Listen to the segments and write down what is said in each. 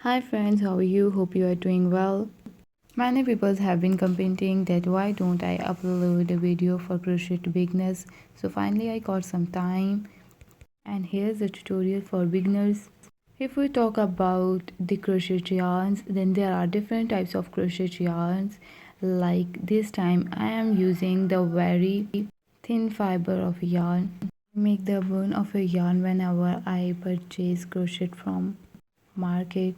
Hi friends, how are you? Hope you are doing well. Many people have been commenting that why don't I upload a video for crochet to beginners. So finally I got some time and here's a tutorial for beginners. If we talk about the crochet yarns, then there are different types of crochet yarns. Like this time I am using the very thin fiber of yarn. Make the bone of a yarn whenever I purchase crochet from market.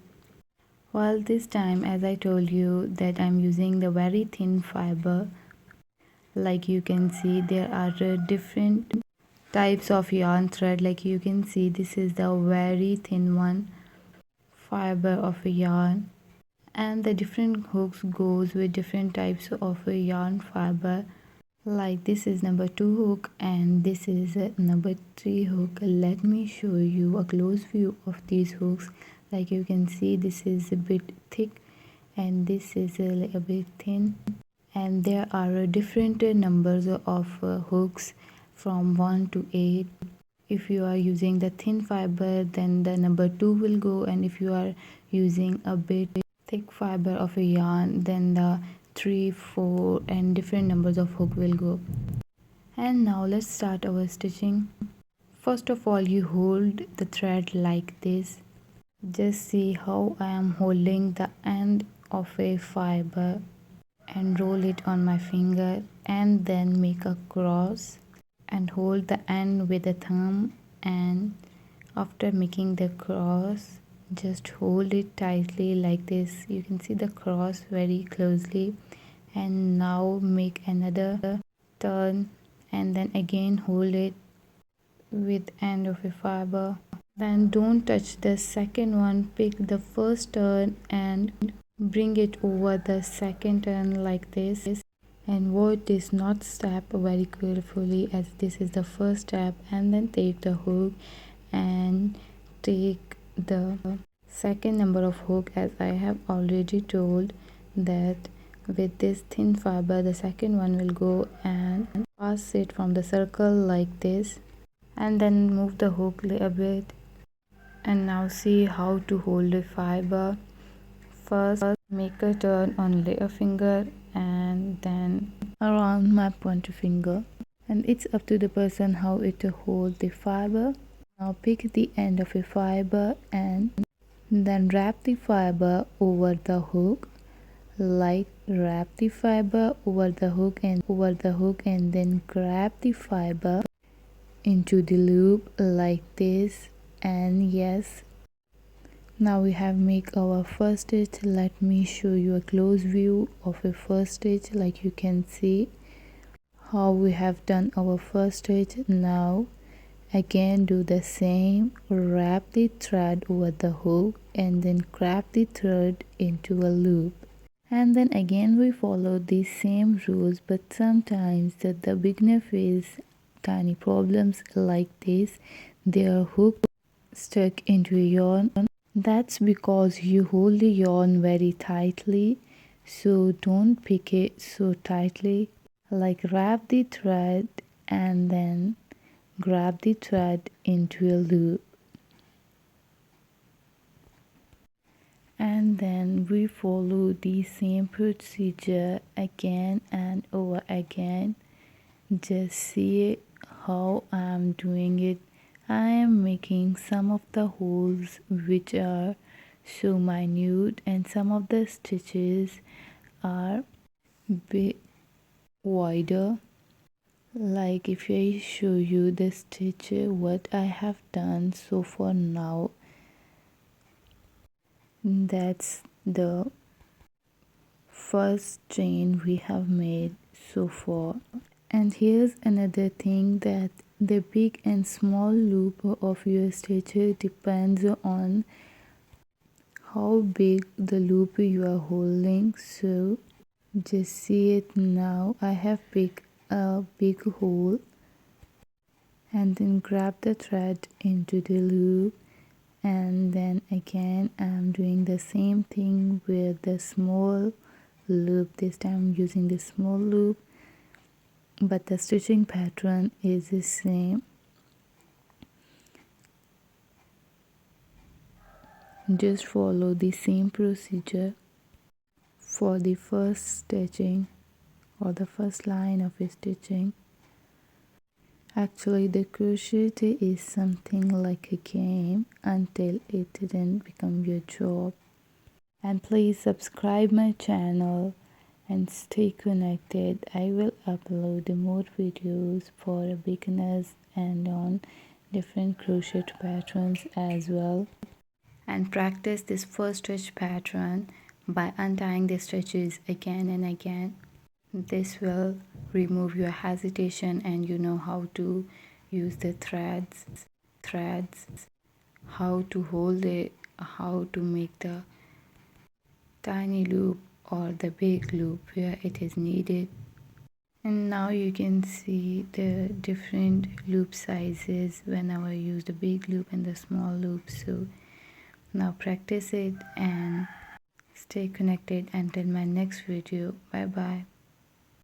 Well, this time, as I told you, that I'm using the very thin fiber. Like you can see, there are different types of yarn thread. Like you can see, this is the very thin one fiber of a yarn, and the different hooks goes with different types of a yarn fiber. Like this is number 2 hook and this is number 3 hook. Let me show you a close view of these hooks. Like you can see, this is a bit thick and this is a little bit thin, and there are different numbers of hooks from 1 to 8. If you are using the thin fiber, then the number 2 will go, and if you are using a bit thick fiber of a yarn, then the 3, 4 and different numbers of hook will go. And now let's start our stitching. First of all, you hold the thread like this. Just see how I am holding the end of a fiber and roll it on my finger, and then make a cross and hold the end with the thumb, and after making the cross, just hold it tightly like this. You can see the cross very closely, and now make another turn and then again hold it with end of a fiber. Then don't touch the second one, pick the first turn and bring it over the second turn like this, and watch this knot step very carefully as this is the first step, and then take the hook and take the second number of hook. As I have already told that with this thin fiber the second one will go, and pass it from the circle like this, and then move the hook a little bit. And now see how to hold a fiber. First make a turn on little finger and then around my pointer finger, and it's up to the person how it to hold the fiber. Now pick the end of a fiber and then wrap the fiber over the hook. Like wrap the fiber over the hook and then grab the fiber into the loop like this. And yes, now we have make our first stitch. Let me show you a close view of a first stitch. Like you can see how we have done our first stitch. Now again do the same, wrap the thread over the hook and then grab the thread into a loop, and then again we follow the same rules. But sometimes the beginner face tiny problems like this, their hook stuck into a yarn. That's because you hold the yarn very tightly, so don't pick it so tightly. Like wrap the thread and then grab the thread into a loop, and then we follow the same procedure again and over again. Just see how I am doing it. I am making some of the holes which are so minute, and some of the stitches are bit wider. Like if I show you the stitch what I have done so far now, that's the first chain we have made so far. And here's another thing, that the big and small loop of your stitch depends on how big the loop you are holding. So just see it now. I have picked a big hole and then grab the thread into the loop, and then again I'm doing the same thing with the small loop. This time I'm using the small loop, but the stitching pattern is the same. Just follow the same procedure for the first stitching or the first line of stitching. Actually, the crochet is something like a game until it didn't become your job. And please subscribe my channel and stay connected. I will upload more videos for beginners and on different crochet patterns as well. And practice this first stitch pattern by untying the stitches again and again. This will remove your hesitation and you know how to use the threads, how to hold it, how to make the tiny loop or the big loop where it is needed. And now you can see the different loop sizes whenever I use the big loop and the small loop. So now practice it and stay connected until my next video. Bye bye.